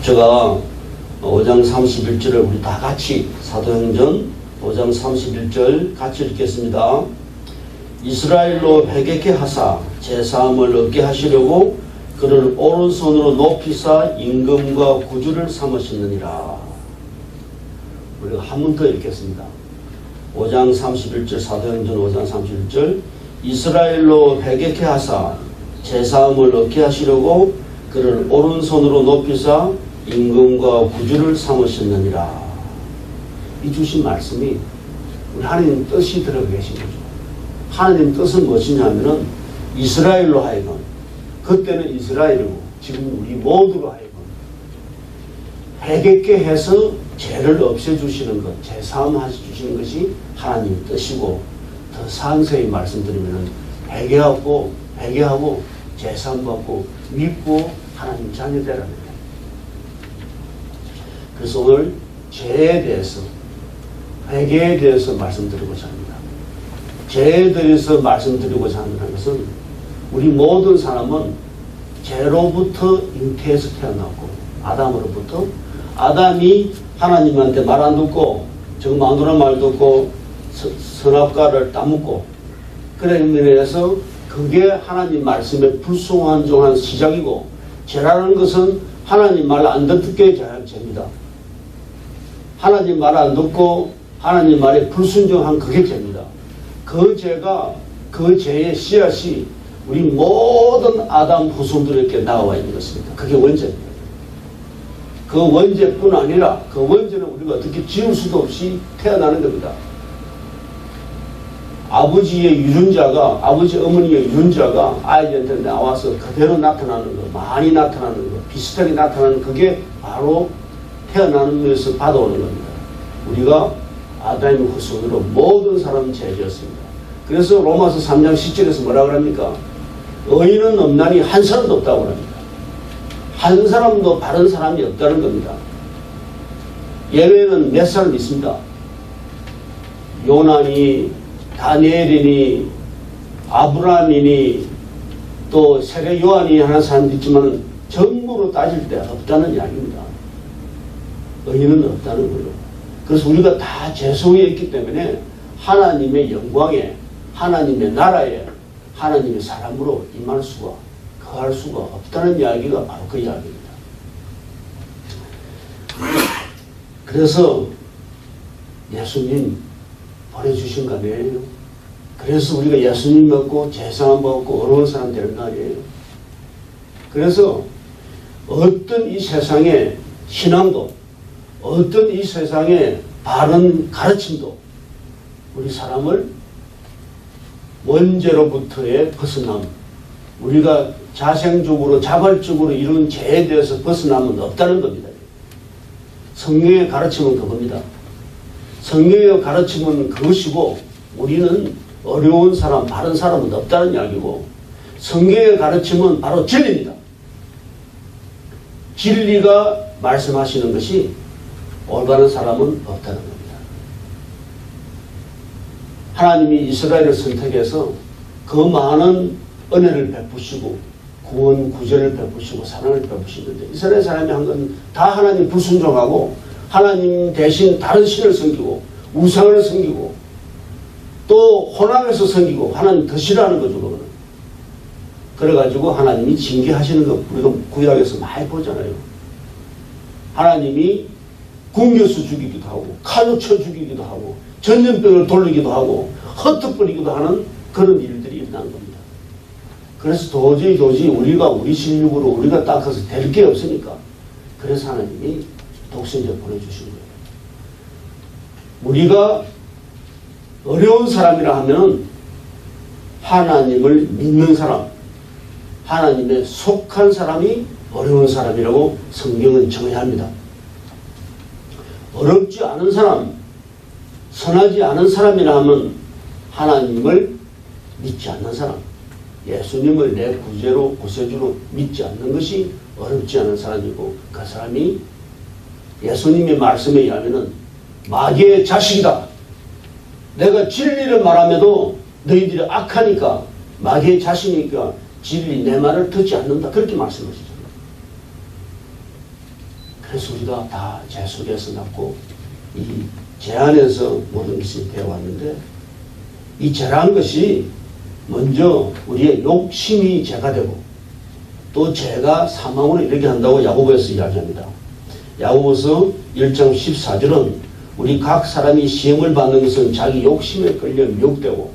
제가 5장 31절을 우리 다 같이 사도행전 5장 31절 같이 읽겠습니다. 이스라엘로 회개케 하사 제사함을 얻게 하시려고 그를 오른손으로 높이사 임금과 구주를 삼으셨느니라. 우리가 한 번 더 읽겠습니다. 5장 31절 사도행전 5장 31절 이스라엘로 회개케 하사 제사함을 얻게 하시려고 그를 오른손으로 높이사 임금과 구주를 삼으셨느니라. 이 주신 말씀이 우리 하나님 뜻이 들어가 계신 거죠. 하나님 뜻은 무엇이냐면은 이스라엘로 하여금, 그때는 이스라엘이고 지금 우리 모두로 하여금 회개케 해서 죄를 없애주시는 것, 제사함 해주시는 것이 하나님의 뜻이고, 더 상세히 말씀드리면은 회개하고 제사함 받고 믿고 하나님 자녀되라는 거예요. 그래서 오늘 죄에 대해서, 회개에 대해서 말씀드리고자 합니다. 죄에 대해서 말씀드리고자 하는 것은 우리 모든 사람은 죄로부터 잉태해서 태어났고, 아담으로부터, 아담이 하나님한테 말 안 듣고 저 마누라 말 듣고 선악과를 따먹고, 그래 의미에서 그게 하나님 말씀에 불순종한 시작이고, 죄라는 것은 하나님 말 안 듣게 죄입니다. 하나님 말 안 듣고 하나님 말에 불순종한 그게 죄입니다. 그 죄가, 그 죄의 씨앗이 우리 모든 아담 후손들에게 나와 있는 것입니다. 그게 원죄입니다. 그 원죄뿐 아니라 그 원죄는 우리가 어떻게 지울 수도 없이 태어나는 겁니다. 아버지의 유전자가, 아버지 어머니의 유전자가 아이들한테 나와서 그대로 나타나는 거, 많이 나타나는 거, 비슷하게 나타나는 그게 바로 태어나는 것에서 받아오는 겁니다. 우리가 아담의 후손으로 모든 사람은 죄지었습니다. 그래서 로마서 3장 10절에서 뭐라 그럽니까? 의인은 없나니 한 사람도 없다고 합니다. 한 사람도 바른 사람이 없다는 겁니다. 예외는 몇 사람 있습니다. 요나니, 다니엘이니, 아브라함이니, 또 세례 요한이 하는 사람도 있지만 전부로 따질 때 없다는 이야기입니다. 의인은 없다는 거예요. 그래서 우리가 다 죄 속에 있기 때문에 하나님의 영광에, 하나님의 나라에, 하나님의 사람으로 임할 수가, 거할 수가 없다는 이야기가 바로 그 이야기입니다. 그래서 예수님 보내주신 거 아니에요? 그래서 우리가 예수님 믿고 제사함 받고 어려운 사람 되는 거 아니에요? 그래서 어떤 이 세상의 신앙도, 어떤 이 세상의 바른 가르침도 우리 사람을 원죄로부터의 벗어남, 우리가 자생적으로 자발적으로 이룬 죄에 대해서 벗어남은 없다는 겁니다. 성경의 가르침은 그겁니다. 성경의 가르침은 그것이고, 우리는 어려운 사람, 바른 사람은 없다는 이야기고, 성경의 가르침은 바로 진리입니다. 진리가 말씀하시는 것이 올바른 사람은 없다는 겁니다. 하나님이 이스라엘을 선택해서 그 많은 은혜를 베푸시고 구원, 구제를 베푸시고 사랑을 베푸시는데, 이스라엘 사람이 한 건 다 하나님 불순종하고 하나님 대신 다른 신을 섬기고 우상을 섬기고 또 혼합해서 섬기고 하나님 더 싫어하는 거죠. 그거는. 그래가지고 하나님이 징계하시는 거 우리가 구약에서 많이 보잖아요. 하나님이 굶겨서 죽이기도 하고 칼로 쳐 죽이기도 하고 전염병을 돌리기도 하고 헛떡거리기도 하는 그런 일들이 일어난 겁니다. 그래서 도저히 우리가 우리 실력으로 우리가 닦아서 될 게 없으니까, 그래서 하나님이 독생자 보내주신 거예요. 우리가 어려운 사람이라 하면 하나님을 믿는 사람, 하나님에 속한 사람이 어려운 사람이라고 성경은 정해야 합니다. 어렵지 않은 사람, 선하지 않은 사람이라 하면 하나님을 믿지 않는 사람, 예수님을 내 구제로, 구세주로 믿지 않는 것이 어렵지 않은 사람이고, 그 사람이 예수님의 말씀에 의하면 마귀의 자식이다. 내가 진리를 말하면도 너희들이 악하니까, 마귀의 자식이니까 진리 내 말을 듣지 않는다. 그렇게 말씀하시잖아요. 그래서 우리가 다 죄 속에서 났고 이 죄 안에서 모든 것이 되어 왔는데, 이 죄라는 것이 먼저 우리의 욕심이 죄가 되고, 또 죄가 사망으로 이르게 한다고 야고보에서 이야기합니다. 야고보서 1장 14절은 우리 각 사람이 시험을 받는 것은 자기 욕심에 끌려 미혹되고,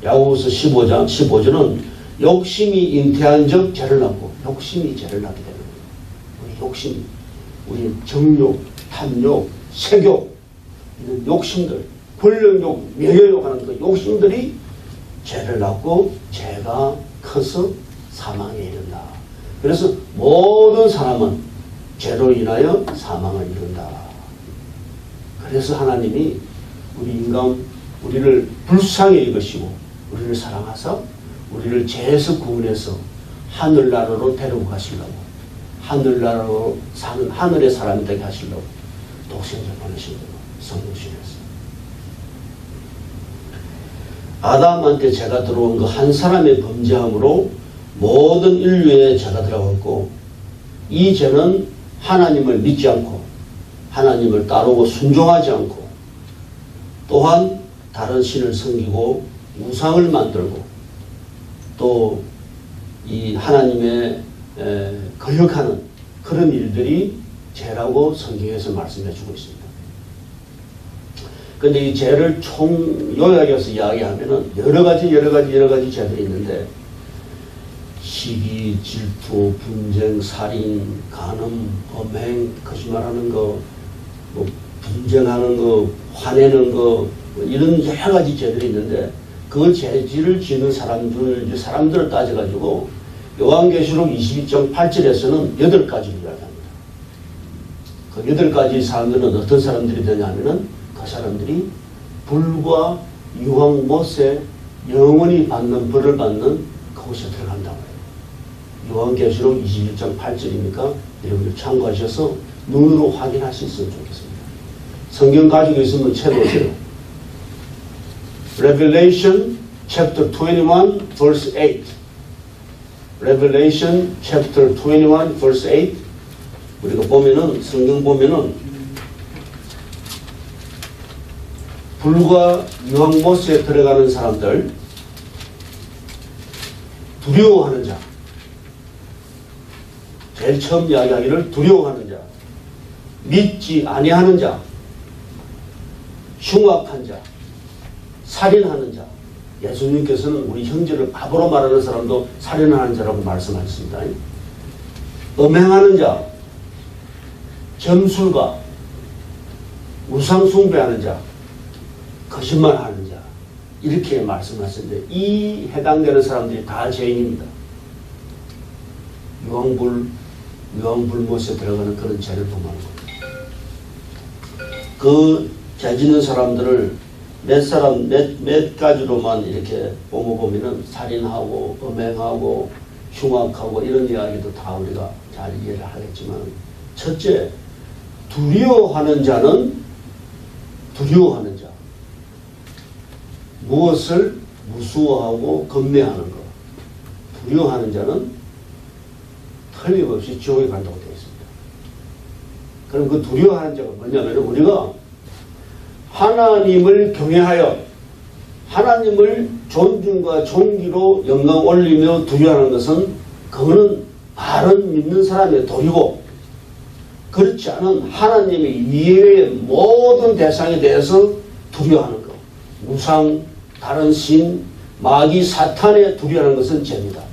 야고보서 15장 15절은 욕심이 잉태한 적 죄를 낳고, 욕심이 죄를 낳게 되는 거예요. 우리 욕심이, 우리 정욕, 탐욕, 색욕, 이런 욕심들, 권력욕, 명예욕 하는 그 욕심들이 죄를 낳고 죄가 커서 사망에 이른다. 그래서 모든 사람은 죄로 인하여 사망을 이룬다. 그래서 하나님이 우리 인간, 우리를 불쌍히 여기시고 우리를 사랑하사 우리를 죄에서 구원해서 하늘나라로 데리고 가시려고, 하늘나라로 사는 하늘의 사람이 되게 하시려고 독생자 보내신 거예요. 성령 주셨어요. 아담한테 죄가 들어온 그 한 사람의 범죄함으로 모든 인류의 죄가 들어갔고, 이 죄는 하나님을 믿지 않고 하나님을 따르고 순종하지 않고, 또한 다른 신을 섬기고 우상을 만들고, 또 이 하나님의 거역하는 그런 일들이 죄라고 성경에서 말씀해 주고 있습니다. 그런데 이 죄를 총 요약해서 이야기하면은 여러 가지 죄들이 있는데, 시기, 질투, 분쟁, 살인, 간음, 엄행, 거짓말하는 거, 뭐 분쟁하는 거, 화내는 거, 뭐 이런 여러 가지 죄들이 있는데, 그 죄질을 지는 사람들을 따져가지고 요한계시록 22.8절에서는 8가지를 이야기합니다. 그 8가지 사람들은 어떤 사람들이 되냐면은, 그 사람들이 불과 유황 못에 영원히 받는 벌을 받는 그곳에 들어간다고 해요. 요한계시록 21.8절이니까 여러분들 참고하셔서 눈으로 확인하셨으면 좋겠습니다. 성경 가지고 있으면 채보세요. Revelation chapter 21 verse 8. Revelation chapter 21 verse 8. 우리가 보면은, 성경 보면은 불과 유황못에 들어가는 사람들, 두려워하는 자, 제일 처음 이야기하기를 두려워하는 자, 믿지 아니하는 자, 흉악한 자, 살인하는 자. 예수님께서는 우리 형제를 바보로 말하는 사람도 살인하는 자라고 말씀하셨습니다. 음행하는 자, 점술가, 우상숭배하는 자, 거짓말하는 자, 이렇게 말씀하셨는데, 이 해당되는 사람들이 다 죄인입니다. 유황불못에 들어가는 그런 죄를 범하는 겁니다. 그 죄 짓는 사람들을 몇 가지로만 이렇게 보면은 살인하고 음행하고 흉악하고 이런 이야기도 다 우리가 잘 이해를 하겠지만, 첫째, 두려워하는 자는 두려워하는 자. 무엇을 무수워하고 겁내하는 것. 두려워하는 자는 틀림없이 지옥에 간다고 되어 있습니다. 그럼 그 두려워하는 자가 뭐냐면, 우리가 하나님을 경외하여 하나님을 존중과 존귀로 영광 올리며 두려워하는 것은, 그거는 바른 믿는 사람의 도리고, 그렇지 않은 하나님의 이외의 모든 대상에 대해서 두려워하는 것, 우상, 다른 신, 마귀, 사탄에 두려워하는 것은 죄입니다.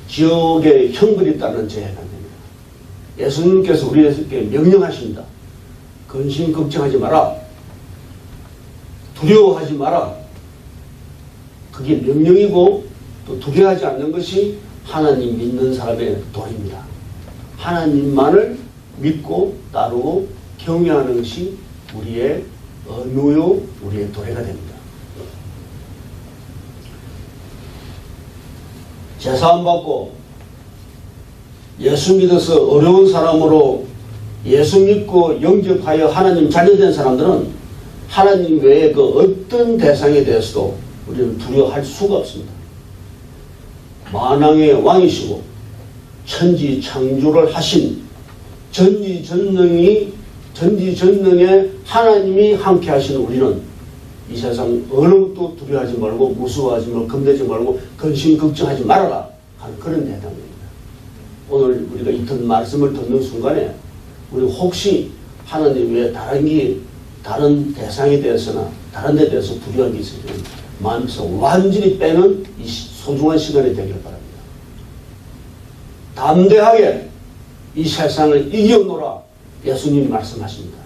지옥에 형벌이 따르는 죄가 됩니다. 예수님께서 우리에게 명령하십니다. 근심 걱정하지 마라. 두려워하지 마라. 그게 명령이고, 또 두려워하지 않는 것이 하나님 믿는 사람의 도리입니다. 하나님만을 믿고 따르고 경외하는 것이 우리의 의무요, 우리의 도리가 됩니다. 제사함 받고 예수 믿어서 어려운 사람으로 예수 믿고 영접하여 하나님 자녀된 사람들은 하나님 외에 그 어떤 대상에 대해서도 우리는 두려워할 수가 없습니다. 만왕의 왕이시고 천지 창조를 하신 전지전능에 하나님이 함께 하시는 우리는 이 세상 어느 것도 두려워하지 말고 무서워하지 말고 겁내지 말고 근심 걱정하지 말아라 하는 그런 대답입니다. 오늘 우리가 이 말씀을 듣는 순간에 우리 혹시 하나님 외에 다른 대상에 대해서나 다른 데 대해서 두려운 게 있으면 마음에서 완전히 빼는 이 소중한 시간이 되길 바랍니다. 담대하게 이 세상을 이겨노라 예수님이 말씀하십니다.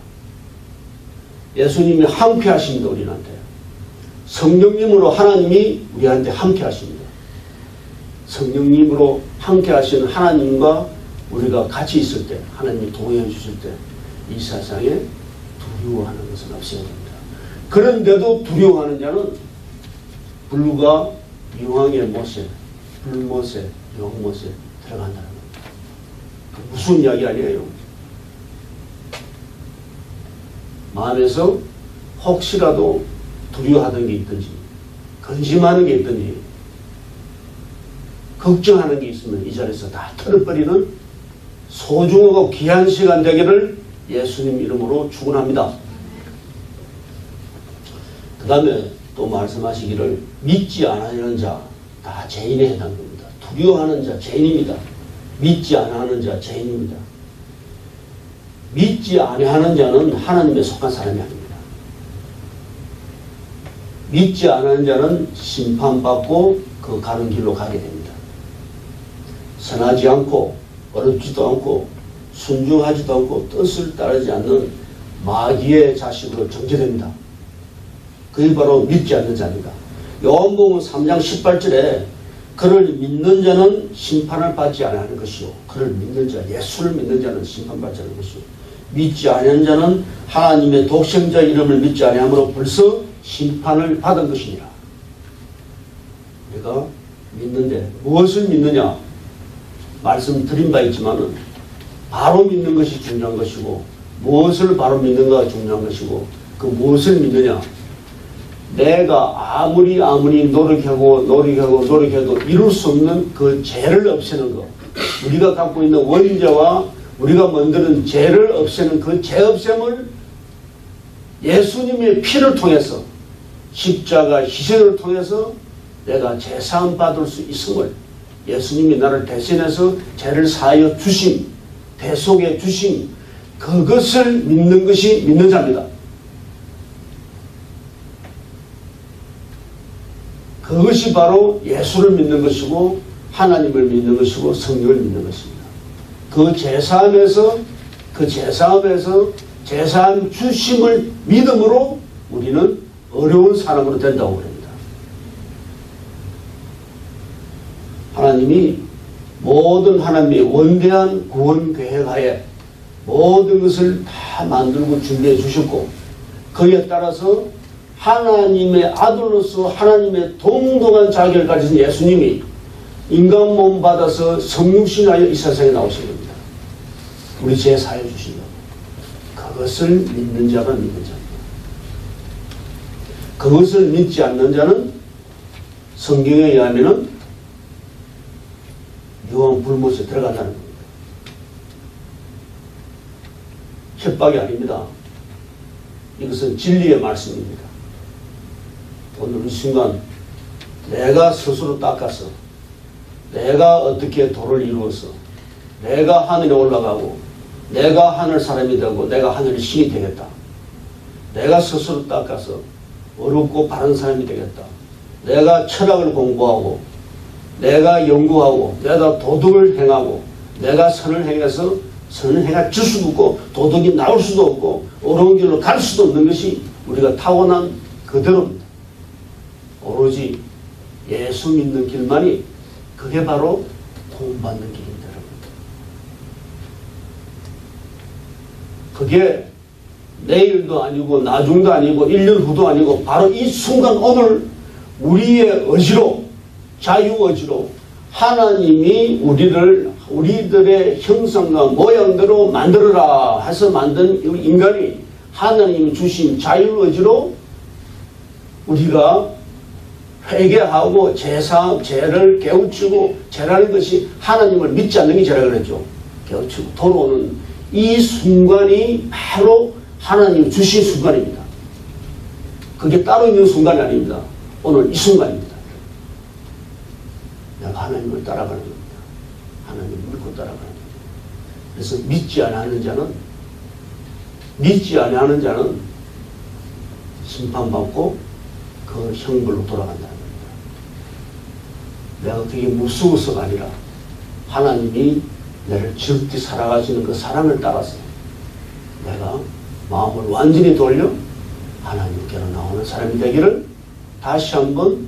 예수님이 함께 하십니다. 우리한테 성령님으로 하나님이 우리한테 함께 하십니다. 성령님으로 함께 하시는 하나님과 우리가 같이 있을 때 하나님이 동행해 주실 때 이 세상에 두려워하는 것은 없어야 됩니다. 그런데도 두려워하는 자는 불과 용왕의 못에 불못에 용못에 들어간다는 겁니다. 무슨 이야기 아니에요. 마음에서 혹시라도 두려워하던 게 있든지 근심하는 게 있든지 걱정하는 게 있으면 이 자리에서 다 털어버리는 소중하고 귀한 시간 되기를 예수님 이름으로 축원합니다. 그 다음에 또 말씀하시기를 믿지 않으려는 자 다 죄인에 해당됩니다. 두려워하는 자 죄인입니다. 믿지 않으려는 자 죄인입니다. 믿지 아니하는 자는 하나님에 속한 사람이 아닙니다. 믿지 않으는 자는 심판받고 그 가는 길로 가게 됩니다. 선하지 않고 어렵지도 않고 순종하지도 않고 뜻을 따르지 않는 마귀의 자식으로 정죄됩니다. 그게 바로 믿지 않는 자입니다. 요한복음 3장 18절에 그를 믿는 자는 심판을 받지 않는 것이요 그를 믿는 자 예수를 믿는 자는 심판받지 않는 것이요 믿지 않는 자는 하나님의 독생자 이름을 믿지 아니함으로 벌써 심판을 받은 것이니라. 우리가 믿는데 무엇을 믿느냐 말씀드린 바 있지만은 바로 믿는 것이 중요한 것이고 무엇을 바로 믿는가가 중요한 것이고 그 무엇을 믿느냐 내가 아무리 노력해도 이룰 수 없는 그 죄를 없애는 것 우리가 갖고 있는 원죄와 우리가 만드는 죄를 없애는 그 죄 없앰을 예수님의 피를 통해서 십자가 희생을 통해서 내가 죄사함 받을 수 있음을 예수님이 나를 대신해서 죄를 사하여 주심 대속해 주심 그것을 믿는 것이 믿는 자입니다. 그것이 바로 예수를 믿는 것이고 하나님을 믿는 것이고 성령을 믿는 것입니다. 그 제사함에서 제사함 주심을 믿음으로 우리는 어려운 사람으로 된다고 합니다. 하나님이 모든 하나님의 원대한 구원 계획하에 모든 것을 다 만들고 준비해 주셨고 거기에 따라서 하나님의 아들로서 하나님의 동등한 자격을 가진 예수님이 인간 몸 받아서 성육신하여 이 세상에 나오신 겁니다. 우리 죄 사해 주시려고. 그것을 믿는 자가 믿는 자입니다. 그것을 믿지 않는 자는 성경에 의하면은 유황 불못에 들어간다는 겁니다. 협박이 아닙니다. 이것은 진리의 말씀입니다. 오늘 이 순간 내가 스스로 닦아서 내가 어떻게 도를 이루어서 내가 하늘에 올라가고 내가 하늘 사람이 되고 내가 하늘의 신이 되겠다. 내가 스스로 닦아서 어렵고 바른 사람이 되겠다. 내가 철학을 공부하고 내가 연구하고 내가 도덕을 행하고 내가 선을 행해서 선을 행할 수도 없고 도덕이 나올 수도 없고 어려운 길로 갈 수도 없는 것이 우리가 타고난 그대로입니다. 오로지 예수 믿는 길만이 그게 바로 구원받는 길입니다. 그게 내일도 아니고 나중도 아니고 1년 후도 아니고 바로 이 순간 오늘 우리의 의지로 자유의지로 하나님이 우리들의 형상과 모양대로 만들어라 해서 만든 인간이 하나님이 주신 자유의지로 우리가 회개하고 죄를 깨우치고 죄라는 것이 하나님을 믿지 않는 게 죄라 그랬죠. 깨우치고 돌아오는 이 순간이 바로 하나님 주신 순간입니다. 그게 따로 있는 순간이 아닙니다. 오늘 이 순간입니다. 내가 하나님을 따라가는 겁니다. 하나님을 믿고 따라가는 겁니다. 그래서 믿지 않는 자는 심판받고 그 형벌로 돌아간다는 겁니다. 내가 그게 무서워서가 아니라 하나님이 나를 지극히 살아가시는 그 사랑을 따라서 내가 마음을 완전히 돌려 하나님께로 나오는 사람이 되기를 다시 한번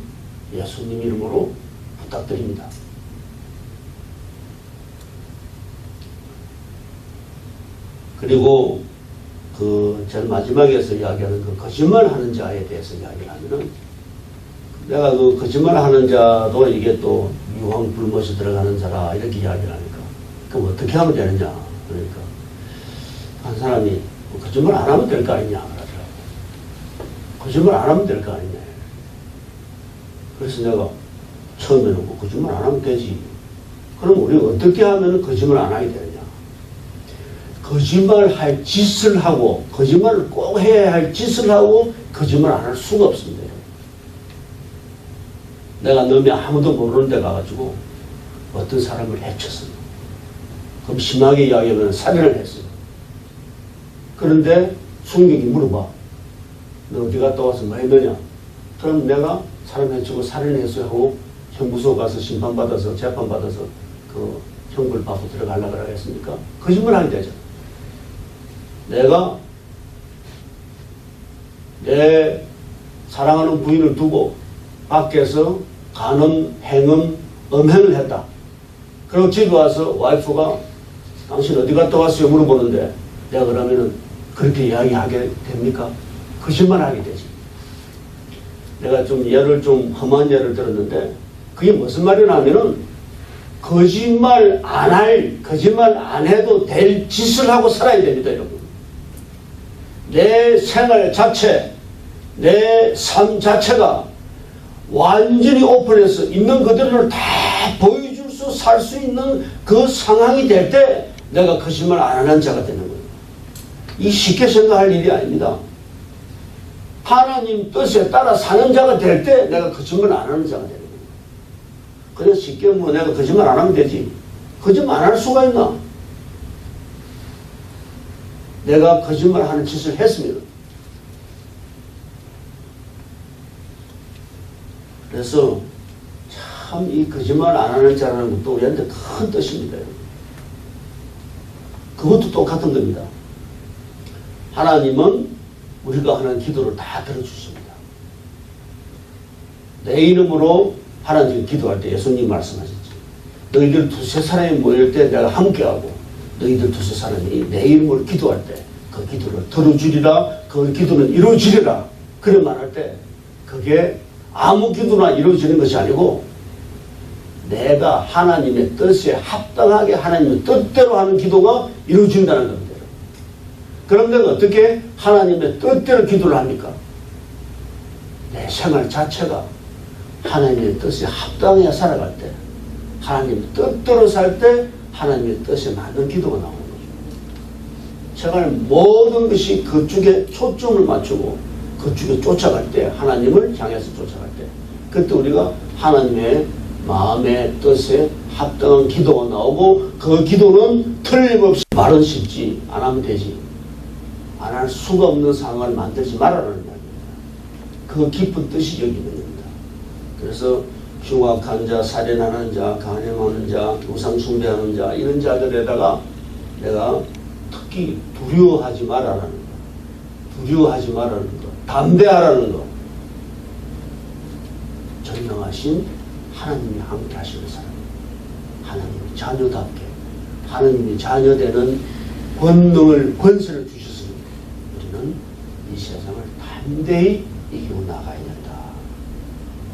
예수님 이름으로 부탁드립니다. 그리고 그 제일 마지막에서 이야기하는 그 거짓말하는 자에 대해서 이야기를 하면은 내가 그 거짓말하는 자도 이게 또 유황 불못이 들어가는 자라 이렇게 이야기를 하니까 그럼 어떻게 하면 되느냐 그러니까 한 사람이 거짓말 안 하면 될 거 아니냐 그러더라고. 거짓말 안 하면 될 거 아니냐. 그래서 내가 처음에는 뭐 거짓말 안 하면 되지. 그럼 우리가 어떻게 하면 거짓말 안 하게 되느냐. 거짓말할 짓을 하고 거짓말을 꼭 해야 할 짓을 하고 거짓말 안 할 수가 없습니다. 내가 너미 아무도 모르는 데 가가지고 어떤 사람을 해쳤어요. 그럼 심하게 이야기하면 살인을 했어요. 그런데 순경이 물어봐. 너 어디 갔다 와서 뭐 했느냐? 그럼 내가 사람 해치고 살인했어요 하고 형무소 가서 심판받아서 재판받아서 그 형벌 받고 들어가려고 하겠습니까? 거짓말 하게 되죠. 내가 내 사랑하는 부인을 두고 밖에서 간음, 행음, 음행을 했다. 그리고 집에 와서 와이프가 당신 어디 갔다 왔어요? 물어보는데 내가 그러면은 그렇게 이야기하게 됩니까? 거짓말 하게 되지. 내가 좀 예를 좀 험한 예를 들었는데 그게 무슨 말이냐면은 거짓말 안 해도 될 짓을 하고 살아야 됩니다, 여러분. 내 생활 자체, 내 삶 자체가 완전히 오픈해서 있는 그대로를 다 보여줄 수, 살 수 있는 그 상황이 될 때 내가 거짓말 안 하는 자가 되는 거예요. 이 쉽게 생각할 일이 아닙니다. 하나님 뜻에 따라 사는 자가 될 때 내가 거짓말 안 하는 자가 되는 거예요. 그래서 쉽게 뭐 내가 거짓말 안 하면 되지. 거짓말 안 할 수가 있나? 내가 거짓말 하는 짓을 했으면. 그래서 참 이 거짓말 안 하는 자라는 것도 우리한테 큰 뜻입니다. 그것도 똑같은 겁니다. 하나님은 우리가 하는 기도를 다 들어주십니다. 내 이름으로 하나님 기도할 때 예수님 말씀하셨지. 너희들 두세 사람이 모일 때 내가 함께하고 너희들 두세 사람이 내 이름으로 기도할 때 그 기도를 들어주리라. 그 기도는 이루어지리라. 그래 말할 때 그게 아무 기도나 이루어지는 것이 아니고 내가 하나님의 뜻에 합당하게 하나님의 뜻대로 하는 기도가 이루어진다는 겁니다. 그럼 내가 어떻게 하나님의 뜻대로 기도를 합니까? 내 생활 자체가 하나님의 뜻에 합당해 살아갈 때 하나님의 뜻대로 살 때 하나님의 뜻에 맞는 기도가 나오는 거죠. 생활 모든 것이 그쪽에 초점을 맞추고 그쪽에 쫓아갈 때 하나님을 향해서 쫓아갈 때 그때 우리가 하나님의 마음의 뜻에 합당한 기도가 나오고 그 기도는 틀림없이 말은 쉽지 안 하면 되지 안 할 수가 없는 상황을 만들지 말아라는 말입니다. 그 깊은 뜻이 여기 있는 겁니다. 그래서 흉악한 자, 살인하는 자, 간행하는 자, 우상 숭배하는 자 이런 자들에다가 내가 특히 두려워하지 말아라는 거, 두려워하지 말아라는 거, 담대하라는 거. 전능하신 하나님이 함께 하시는 사람, 하나님의 자녀답게 하나님의 자녀되는 권세를 주셨으니 우리는 이 세상을 담대히 이기고 나가야 된다.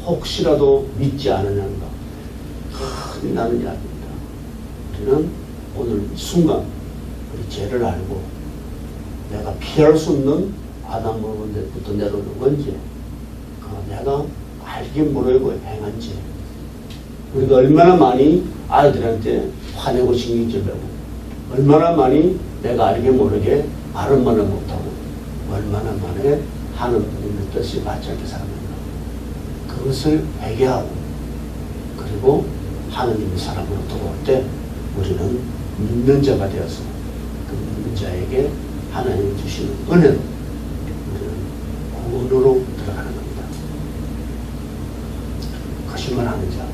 혹시라도 믿지 않으냐는 거 큰일 나는 이야기입니다. 우리는 오늘 이 순간 우리 죄를 알고 내가 피할 수 없는 아담 문제부터 내려오는 언제 내가 알게 모르고 행한 죄 우리가 얼마나 많이 아이들한테 화내고 신경질 내고 얼마나 많이 내가 알게 모르게 말은 말을 못하고 얼마나 만에 하나님의 뜻이 맞지 않게 살았는가. 그것을 회개하고 그리고 하나님의 사람으로 돌아올 때 우리는 믿는 자가 되어서 그 믿는 자에게 하나님이 주시는 은혜로 우리는 구원으로 들어가는 겁니다. 거짓말하는 자,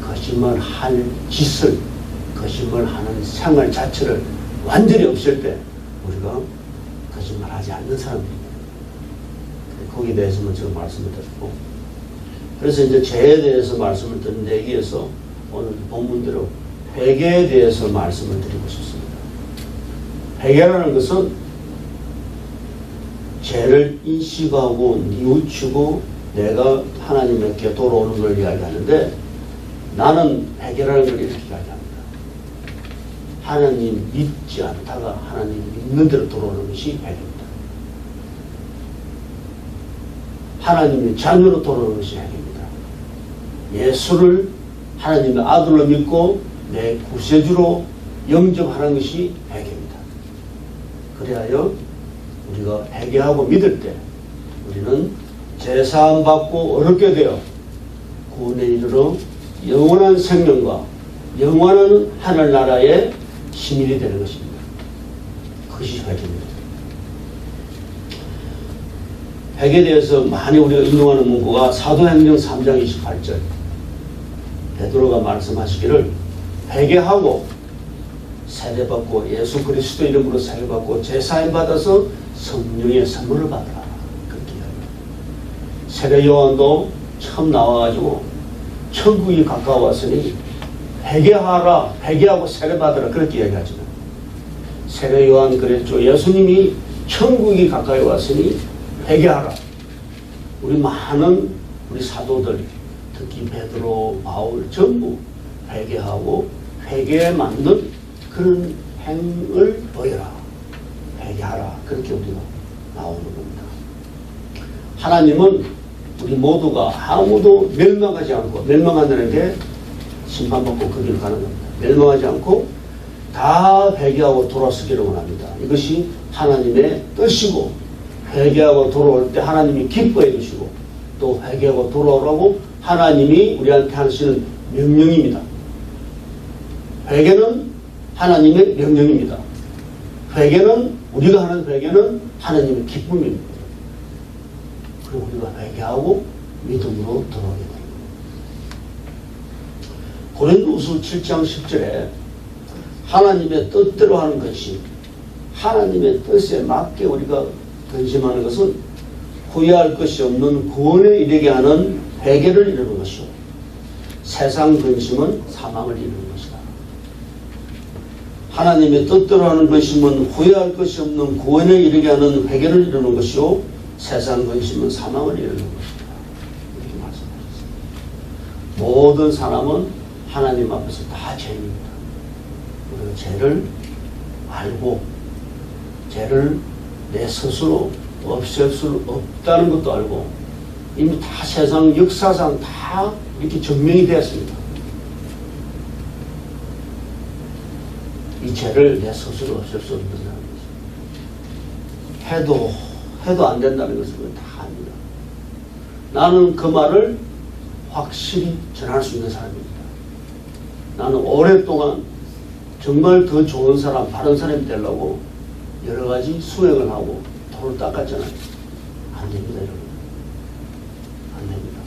거짓말할 짓을, 거짓말하는 생활 자체를 완전히 없앨 때 우리가 거짓말하지 않는 사람들입니다. 거기에 대해서 먼저 말씀을 드리고, 그래서 이제 죄에 대해서 말씀을 드리는데 여기에서 오늘 본문대로 회개에 대해서 말씀을 드리고 싶습니다. 회개라는 것은 죄를 인식하고 뉘우치고 내가 하나님께 돌아오는 걸 이야기하는데, 나는 회개라는 걸 이렇게 이야기합니다. 하나님 믿지 않다가 하나님 믿는 대로 돌아오는 것이 회개입니다. 하나님의 자녀로 돌아오는 것이 회개입니다. 예수를 하나님의 아들로 믿고 내 구세주로 영접하는 것이 회개입니다. 그래야 우리가 회개하고 믿을 때 우리는 제사함 받고 어렵게 되어 구원에 이르러 영원한 생명과 영원한 하늘나라의 시민이 되는 것입니다. 그것이 회개입니다. 회개에 대해서 많이 우리가 인용하는 문구가 사도행전 3장 28절, 베드로가 말씀하시기를 회개하고 세례받고 예수 그리스도 이름으로 세례받고 제사임 받아서 성령의 선물을 받으라. 그렇게 이야기합니다. 세례 요한도 처음 나와가지고 천국이 가까웠으니 회개하라, 회개하고 세례받으라, 그렇게 이야기하죠. 세례 요한 그랬죠. 예수님이 천국이 가까이 왔으니 회개하라. 우리 많은 우리 사도들, 특히 베드로, 바울 전부 회개하고 회개에 맞는 그런 행을 보여라. 회개하라. 그렇게 우리가 나오는 겁니다. 하나님은 우리 모두가 아무도 멸망하지 않고, 멸망한다는 게 심판받고 그 길을 가는 겁니다. 멸망하지 않고 다 회개하고 돌아서기를 원합니다. 이것이 하나님의 뜻이고, 회개하고 돌아올 때 하나님이 기뻐해 주시고, 또 회개하고 돌아오라고 하나님이 우리한테 하시는 명령입니다. 회개는 하나님의 명령입니다. 회개는, 우리가 하는 회개는 하나님의 기쁨입니다. 그리고 우리가 회개하고 믿음으로 돌아오게 됩니다. 고린도후서 7장 10절에 하나님의 뜻대로 하는 것이, 하나님의 뜻에 맞게 우리가 근심하는 것은 후회할 것이 없는 구원에 이르게 하는 회개를 이루는 것이요, 세상 근심은 사망을 이루는 것이다. 하나님의 뜻대로 하는 근심은 후회할 것이 없는 구원에 이르게 하는 회개를 이루는 것이요, 세상 근심은 사망을 이루는 것이다. 이렇게 말씀하셨습니다. 모든 사람은 하나님 앞에서 다 죄인입니다. 우리가 죄를 알고 죄를 내 스스로 없앨 수 없다는 것도 알고 이미 다 세상 역사상 다 이렇게 증명이 되었습니다. 이 죄를 내 스스로 없앨 수 없는다는 것입니다. 해도 안 된다는 것을 다 압니다. 나는 그 말을 확실히 전할 수 있는 사람입니다. 나는 오랫동안 정말 더 좋은 사람, 바른 사람이 되려고 여러 가지 수행을 하고 도를 닦았잖아요. 안 됩니다, 여러분. 안 됩니다.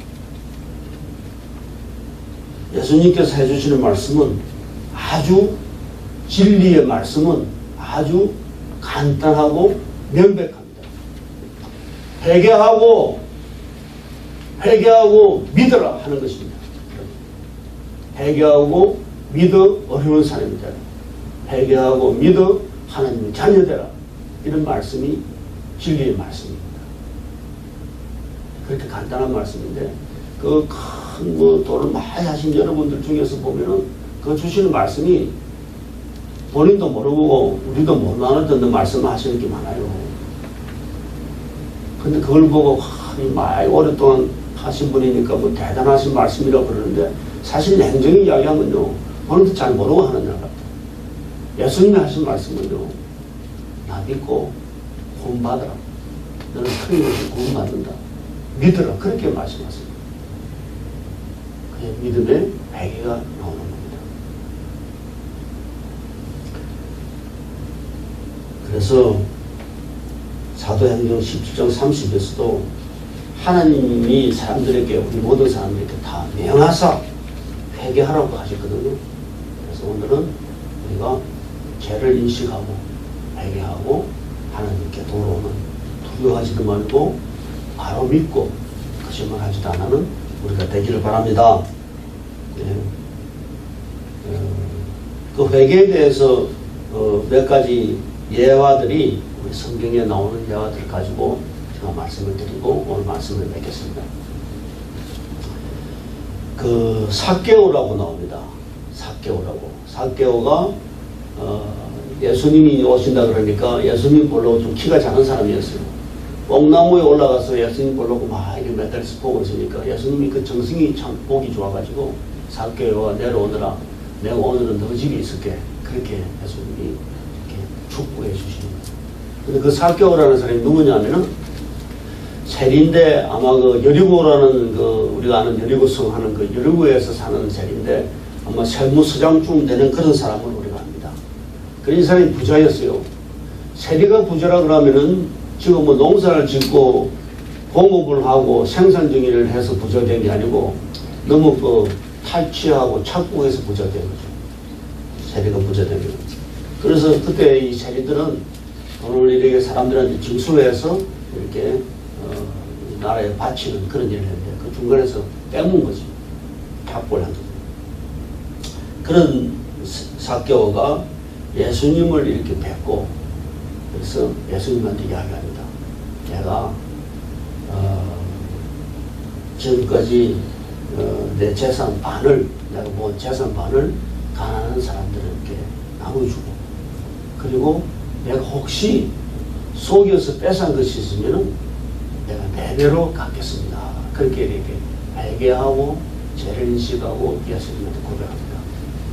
예수님께서 해주시는 말씀은 아주, 진리의 말씀은 아주 간단하고 명백합니다. 회개하고 믿어라 하는 것입니다. 회개하고 믿어 어려운 사람이 되라. 회개하고 믿어 하나님의 자녀 되라. 이런 말씀이 진리의 말씀입니다. 그렇게 간단한 말씀인데, 그 큰 도를 많이 하신 여러분들 중에서 보면은 그 주시는 말씀이 본인도 모르고 우리도 못 나눠듣는 말씀을 하시는 게 많아요. 근데 그걸 보고 많이 오랫동안 하신 분이니까 뭐 대단하신 말씀이라고 그러는데, 사실 냉정히 이야기하면요, 본인도 잘 모르고 하는 일 같아요. 예수님이 하신 말씀은요, 나 믿고 구원받아라. 너는 틀림없이 구원받는다. 믿어라. 그렇게 말씀하십니다. 그 믿음의 회개가 나오는 겁니다. 그래서 사도행전 17장 30에서도 하나님이 사람들에게, 우리 모든 사람들에게 다 명하사 회개하라고 하셨거든요. 그래서 오늘은 우리가 죄를 인식하고 회개하고 하나님께 돌아오는, 두려워하지도 말고 바로 믿고 거짓말하지도 않는 우리가 되기를 바랍니다. 네. 그 회개에 대해서 몇 가지 예화들이 우리 성경에 나오는 예화들을 가지고 제가 말씀을 드리고 오늘 말씀을 맺겠습니다. 그 삭개오라고 나옵니다. 삭개오가 예수님이 오신다 그러니까 예수님 보려고 좀 키가 작은 사람이었어요. 뽕나무에 올라가서 예수님 보려고 막 이렇게 매달려서 보고 있으니까 예수님이 그 정성이 참 보기 좋아가지고 삭개오가 내려오느라 내가 오늘은 너 집에 있을게. 그렇게 예수님이 이렇게 축복해 주시는 거예요. 근데 그 삭개오라는 사람이 누구냐면은 세리인데 아마 그 여리고라는 그 우리가 아는 여리고성 하는 그 여리고에서 사는 세리인데 아마 세무서장쯤 되는 그런 사람을 우리가 압니다. 그런 사람이 부자였어요. 세리가 부자라 그러면은 지금 뭐 농사를 짓고 공업을 하고 생산 정의를 해서 부자 된 게 아니고 너무 그 탈취하고 착복해서 부자 된 거죠. 세리가 부자 된 거죠. 그래서 그때 이 세리들은 돈을 이렇게 사람들한테 징수해서 이렇게 나라에 바치는 그런 일을 했는데 그 중간에서 빼먹은 거지. 착복을 한 거죠. 그런 삭개오가 예수님을 이렇게 뵙고 그래서 예수님한테 이야기합니다. 내가 지금까지 내 재산 반을, 내가 모은 재산 반을 가난한 사람들에게 나눠주고, 그리고 내가 혹시 속여서 뺏은 것이 있으면 내가 내 배로 갚겠습니다. 그렇게 이렇게 회개하고 죄를 인식하고 예수님한테 고백합니다.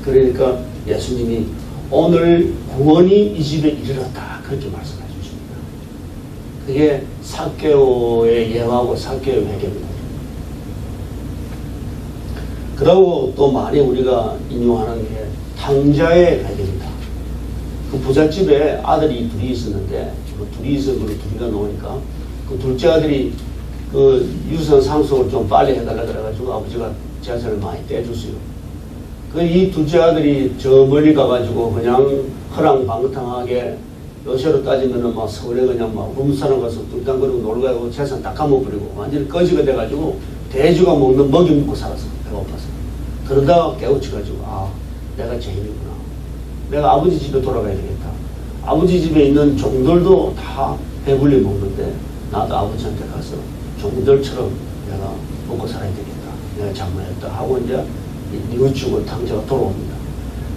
그러니까 예수님이 오늘 구원이 이 집에 이르렀다. 그렇게 말씀해 주십니다. 그게 삭개오의 예화고 삭개오의 회개입니다. 그리고 또 많이 우리가 인용하는 게 탕자의 회개입니다. 그 부잣집에 아들이 둘이 있었는데 그 둘이 있어서 둘이가 나오니까 그 둘째 아들이 그 유산 상속을 좀 빨리 해달라 그래가지고 아버지가 재산을 많이 떼줬어요. 그 이 둘째 아들이 저 멀리 가가지고 그냥 허랑방탕하게 요새로 따지면은 막 서울에 그냥 막 rum사람 가서 뚱땅거리고 놀고 재산 다 까먹어버리고 완전히 거지가 돼가지고 돼지가 먹는 먹이 먹고 살았어. 배고파서. 그러다가 깨우쳐가지고 아 내가 죄인이구나. 내가 아버지 집에 돌아가야 되겠다. 아버지 집에 있는 종들도 다 배불리 먹는데 나도 아버지한테 가서 종들처럼 내가 먹고 살아야 되겠다. 내가 잘못했다 하고 이제 뉘우치고 탕자가 돌아옵니다.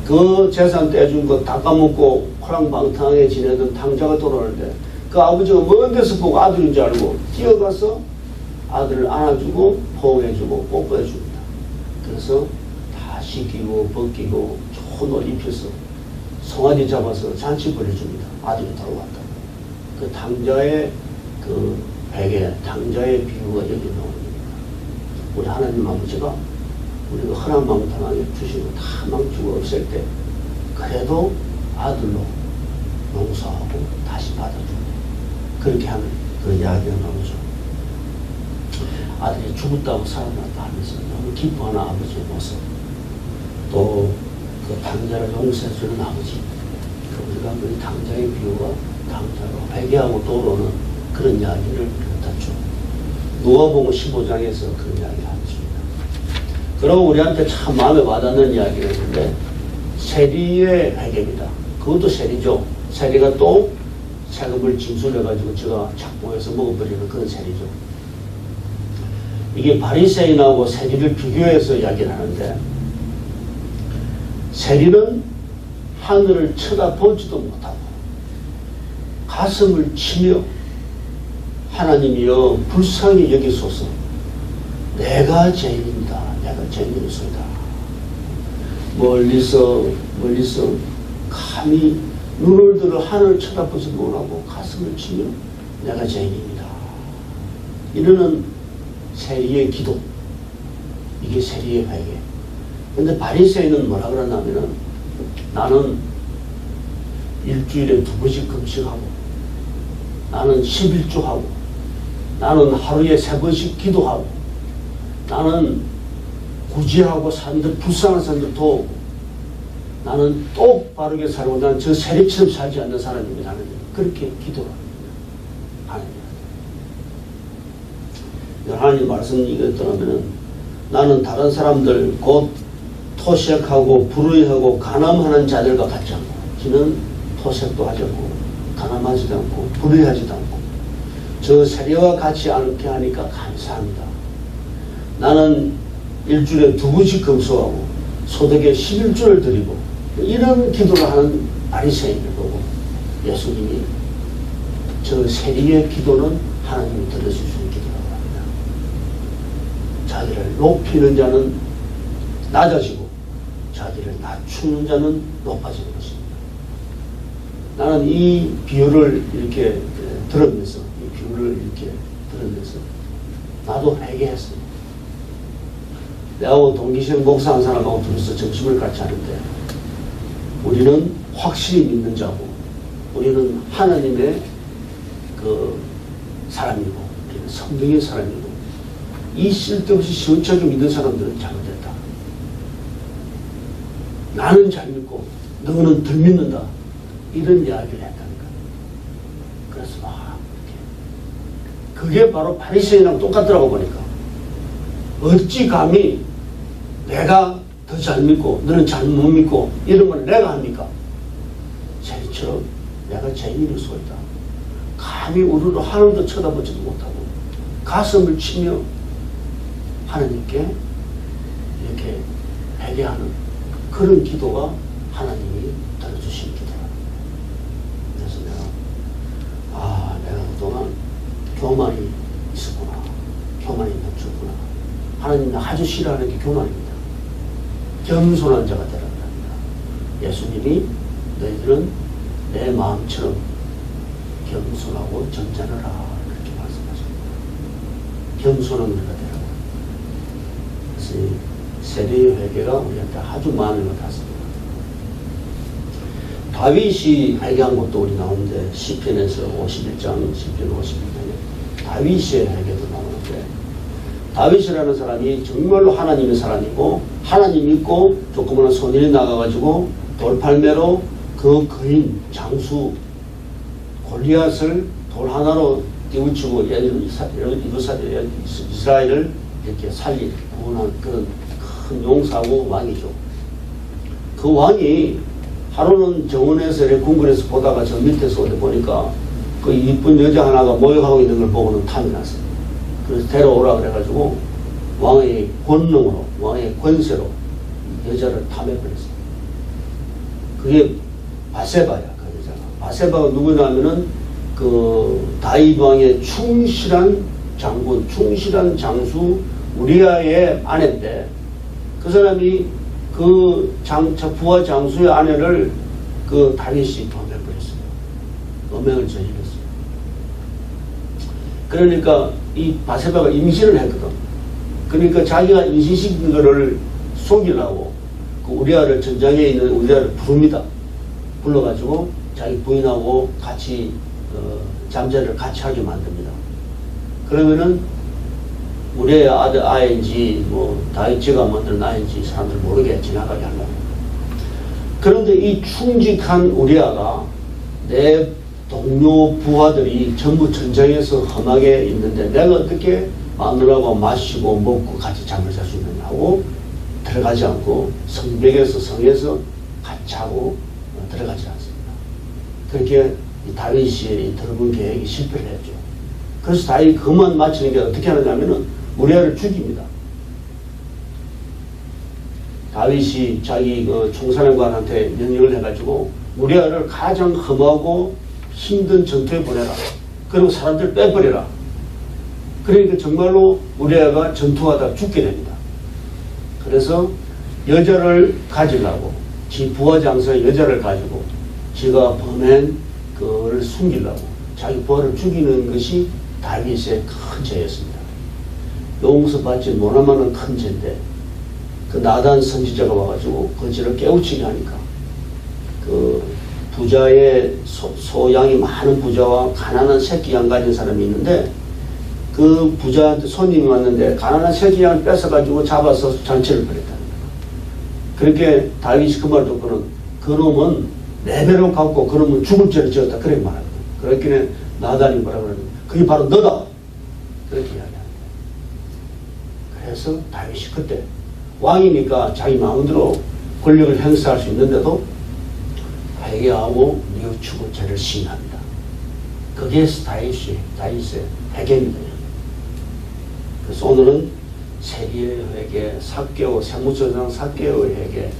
그 재산 떼준 거 다 까먹고 호랑방탕하게 지내던 탕자가 돌아오는데 그 아버지가 먼 데서 보고 아들인 줄 알고 뛰어가서 아들을 안아주고 포옹해주고 뽀뽀해줍니다. 그래서 다 씻기고 벗기고 좋은 옷 입혀서 송아지 잡아서 잔치 벌여줍니다. 아들이 돌아왔다. 그 탕자의 그 베개, 탕자의 비유가 여기 나옵니다. 우리 하나님 아버지가 우리가 허랑방탕하게 주시고 다 망치고 없앨 때 그래도 아들로 용서하고 다시 받아주고 그렇게 하는 그런 이야기가 나오죠. 아들이 죽었다고 살아났다 하면서 너무 기뻐하는 아버지의 모습, 또 그 탕자를 용서해주는 아버지, 우리가 그 탕자의 비유가 탕자로 회개하고 돌아오는 그런 이야기를 갖다죠. 누가복음 15장에서 그런 이야기를 하십니다. 그리고 우리한테 참 마음에 와닿는 이야기가 있는데 세리의 회개입니다. 그것도 세리죠. 세리가 또 세금을 징수해가지고 제가 착복해서 먹어버리는 그런 세리죠. 이게 바리새인하고 세리를 비교해서 이야기를 하는데 세리는 하늘을 쳐다보지도 못하고 가슴을 치며 하나님이여 불쌍히 여기소서 내가 죄인입니다. 내가 죄인이소이다. 멀리서 감히 눈을 들어 하늘을 쳐다보지도 못하고 가슴을 치며 내가 죄인입니다. 이러는 세리의 기도. 이게 세리의 회개. 근데 바리새인은 뭐라 그러냐면은 나는 일주일에 2번씩 금식하고 나는 11조하고 나는 하루에 3번씩 기도하고 나는 구제하고 사람들 불쌍한 사람들 도우고 나는 똑바르게 살고 난 저 세리처럼 살지 않는 사람입니다. 하는 그렇게 기도를 합니다. 하나님 말씀 이거 떠나면은 나는 다른 사람들 곧 토색하고 불의하고 가늠하는 자들과 같지 않고 저는 토색도 하지 않고 가늠하지도 않고 불의하지도 않고 저 세리와 같이 않게 하니까 감사합니다. 나는 일주일에 2번씩 금수하고 소득에 11조를 드리고 이런 기도를 하는 바리새인을 보고 예수님이 저 세리의 기도는 하나님이 들어주시는 기도라고 합니다. 자기를 높이는 자는 낮아지고 자기를 낮추는 자는 높아지는 것입니다. 나는 이 비유를 이렇게 들으면서 이 비유를 이렇게 들으면서 나도 회개했습니다. 내하고 동기생 목사한 사람하고 둘이서 점심을 같이 하는데 우리는 확실히 믿는 자고 우리는 하나님의 그 사람이고 우리는 성경의 사람이고 이 쓸데없이 시원찮게 믿는 사람들은 잘못됐다. 나는 잘 믿고 너는 덜 믿는다. 이런 이야기를 했다니까. 그래서 막 그게 바로 바리새인이랑 똑같더라고 보니까. 어찌 감히 내가 더 잘 믿고 너는 잘 못 믿고 이런 걸 내가 합니까? 세리처럼 내가 죄인일 수 있다. 감히 우리를 하늘도 쳐다보지도 못하고 가슴을 치며 하나님께 이렇게 회개하는 그런 기도가 하나님이 들어주신 기도라. 그래서 내가 그동안 교만이 있었구나. 교만이 넘쳤구나. 하나님은 아주 싫어하는 게 교만입니다. 겸손한 자가 되라고 합니다. 예수님이 너희들은 내 마음처럼 겸손하고 점잖으라 그렇게 말씀하십니다. 겸손한 자가 되라고. 그래서 이 세리의 회개가 우리한테 아주 많은 것 같습니다. 다윗이 회개한 것도 우리 나오는데 시편에서 51장 시편 51장에 다윗의 회개도 나오는데 다윗이라는 사람이 정말로 하나님의 사람이고 하나님 믿고 조그마한 손일이 나가가지고 돌팔매로 그 거인 장수 골리앗을 돌 하나로 띄우치고 이스라엘을 이렇게 살린 구원한 그런 큰 용사고 왕이죠. 그 왕이 하루는 정원에서 궁궐에서 보다가 저 밑에서 어디 보니까 그 이쁜 여자 하나가 모욕하고 있는 걸 보고는 탐이 났어요. 그래서 데려오라 그래가지고 왕의 권능으로 왕의 권세로 여자를 탐해버렸어요. 그게 바세바야. 그 여자가. 바세바가 누구냐면은 그 다윗 왕의 충실한 장군, 충실한 장수 우리아의 아내인데 그 사람이 그 부하 장수의 아내를 그 다윗이 범해버렸어요. 음행을 저질렀어요. 그러니까 이 바세바가 임신을 했거든. 그러니까 자기가 임신시킨 거를 속이려고 그 우리아를 전장에 있는 우리아를 부릅니다. 불러가지고 자기 부인하고 같이 잠자리를 같이 하게 만듭니다. 그러면은 우리의 아인지 뭐 다윗지가 만든 아인지 사람들 모르게 지나가게 하려고. 그런데 이 충직한 우리아가 내 동료 부하들이 전부 전장에서 험하게 있는데 내가 어떻게 마누라하고 마시고 먹고 같이 잠을 잘 수 있느냐 하고 들어가지 않고 성벽에서 성에서 같이 하고 들어가지 않습니다. 그렇게 다윗이 이 더러운 계획이 실패를 했죠. 그래서 다윗이 그만 마치는 게 어떻게 하느냐면은 우리아를 죽입니다. 다윗이 자기 그 총사령관한테 명령을 해가지고 우리아를 가장 험하고 힘든 전투에 보내라. 그리고 사람들 빼버려라. 그러니까 정말로 우리아가 전투하다 죽게 됩니다. 그래서 여자를 가지려고 지 부하 장수의 여자를 가지고 지가 범한 그를 숨기려고 자기 부하를 죽이는 것이 다윗의 큰 죄였습니다. 용서받지 못하면 큰 죄인데 그 나단 선지자가 와가지고 그 죄를 깨우치게 하니까 그 부자의 소양이 많은 부자와 가난한 새끼 양 가진 사람이 있는데 그 부자한테 손님이 왔는데 가난한 새끼 양을 뺏어가지고 잡아서 잔치를 벌였다는 거예요. 그렇게 다윗이 그 말을 듣고는 그놈은 내 배로 갖고 그놈은 죽을 죄를 지었다 그렇게 말하거든요. 그렇기에 나단이 뭐라 그러냐면 그게 바로 너다 그렇게 이야기합니다. 그래서 다윗이 그때 왕이니까 자기 마음대로 권력을 행사할 수 있는데도 회개하고 뉘우치고 죄를 시인합니다. 그게 다윗의 회개입니다. 그래서 오늘은 세리의 회개, 삭개오, 세무서장 삭개오의 회개,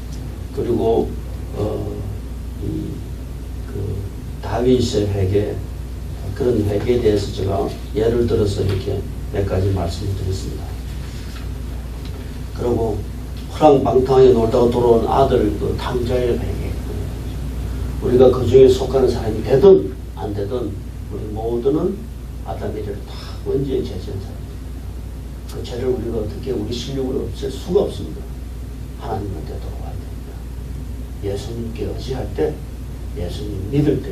그리고 다윗의 회개, 그런 회개에 대해서 제가 예를 들어서 이렇게 몇 가지 말씀을 드렸습니다. 그리고 허랑방탕하게 놀다가 돌아온 아들 그 탕자의 회개, 우리가 그 중에 속하는 사람이 되든 안 되든 우리 모두는 아담에를 다 원죄에 죄지은 사람입니다. 그 죄를 우리가 어떻게 우리 실력으로 없앨 수가 없습니다. 하나님한테 돌아와야 됩니다. 예수님께 의지할 때, 예수님 믿을 때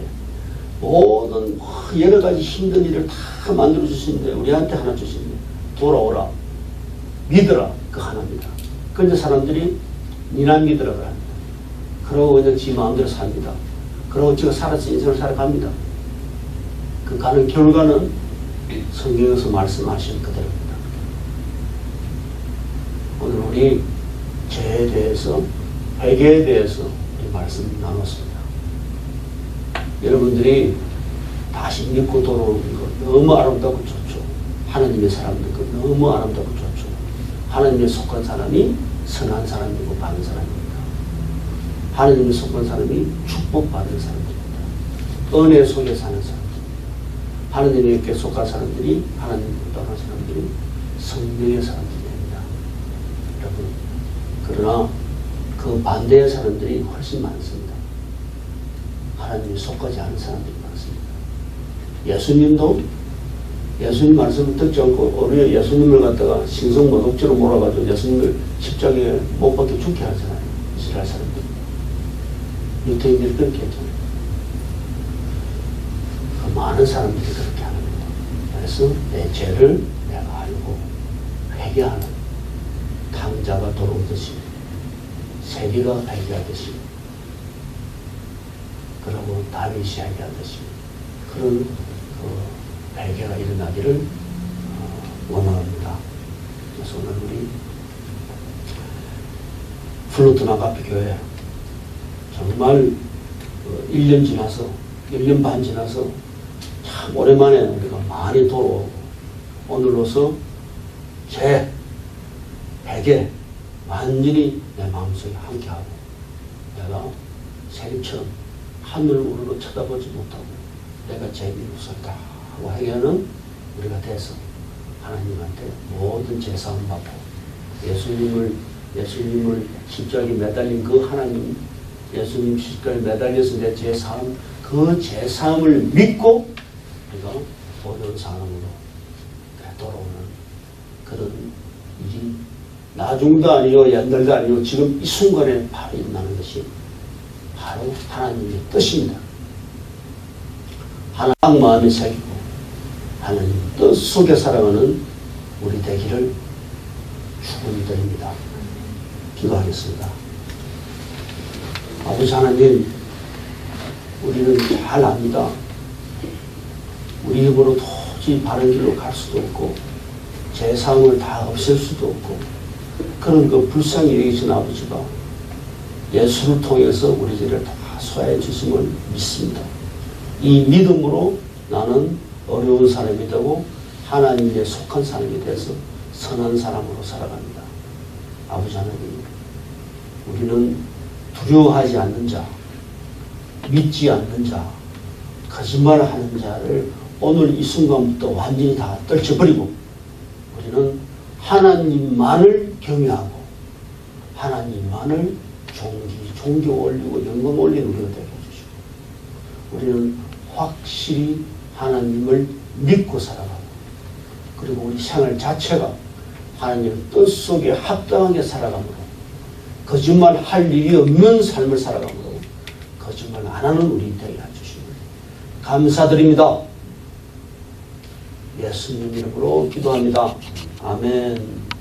모든 여러 가지 힘든 일을 다 만들어 주시는데 우리한테 하나 주시는데 돌아오라, 믿어라, 그 하나입니다. 그런데 사람들이 니나 믿으라고 합니다. 그러고 그냥 지 마음대로 삽니다. 그러고 지가 살아서 인생을 살아갑니다. 그 가는 결과는 성경에서 말씀하신 그대로입니다. 오늘 우리 죄에 대해서, 회개에 대해서 우리 말씀 나눴습니다. 여러분들이 다시 믿고 돌아오는 것 너무 아름답고 좋죠. 하나님의 사람들 것 너무 아름답고 좋죠. 하나님에 속한 사람이 선한 사람이고 바른 사람입니다. 하나님에 속한 사람이 축복받은 사람입니다. 은혜 속에 사는 사람입니다. 하나님께 속한 사람들이, 하나님을 떠난 사람들이 성령의 사람들입니다. 여러분, 그러나 그 반대의 사람들이 훨씬 많습니다. 하나님이 속하지 않은 사람들이 많습니다. 예수님도 예수님 말씀을 듣지 않고 우리 예수님을 갖다가 신성모독죄로 몰아가지고 예수님을 십자가에 못 박혀 죽게 하잖아요. 이스라엘 사람들. 유태인들이 그렇게 했잖아요. 그 많은 사람들이 그렇게 하는 겁니다. 그래서 내 죄를 내가 알고 회개하는 탕자가 돌아오듯이 세리가 회개하듯이 그러고 다윗이 회개하듯이 그런 회개가 일어나기를 원합니다. 그래서 오늘 우리 플루토나 카페 교회 정말 1년 지나서 1년 반 지나서 참 오랜만에 우리가 많이 돌아오고 오늘로서 제 회개 완전히 내 마음속에 함께하고 내가 세림처럼 하늘으로 쳐다보지 못하고 내가 죄인이 없었다 하고 회개하는 우리가 돼서 하나님한테 모든 죄사함 받고 예수님을 십자가에 매달린 그 하나님, 예수님 십자가에 매달려서 내 죄사함, 그 죄사함을 믿고 우리가 어려운 상황으로 돌아오는 그런 일이 나중도 아니요 옛날도 아니요 지금 이 순간에 바로 일어나는 것이 바로 하나님의 뜻입니다. 하나님 마음에 새기고 하나님 뜻 속에 살아가는 우리 되기를 축원드립니다. 기도하겠습니다. 아버지 하나님, 우리는 잘 압니다. 우리 힘으로 도저히 바른 길로 갈 수도 없고 죄사함을 다 없앨 수도 없고 그런 그 불쌍히 여기신 아버지가 예수를 통해서 우리 죄를 다 소화해 주심을 믿습니다. 이 믿음으로 나는 어려운 사람이 되고 하나님에 속한 사람이 돼서 선한 사람으로 살아갑니다. 아버지 하나님, 우리는 두려워하지 않는 자, 믿지 않는 자, 거짓말하는 자를 오늘 이 순간부터 완전히 다 떨쳐버리고 우리는 하나님만을 경외하고 하나님만을 존귀 존경 올리고 영광 올리는 우리가 되게 해주시고, 우리는 확실히 하나님을 믿고 살아가고, 그리고 우리 생활 자체가 하나님의 뜻 속에 합당하게 살아가므로, 거짓말 할 일이 없는 삶을 살아가므로 거짓말 안 하는 우리 되게 해주시고 감사드립니다. 예수님 이름으로 기도합니다. 아멘.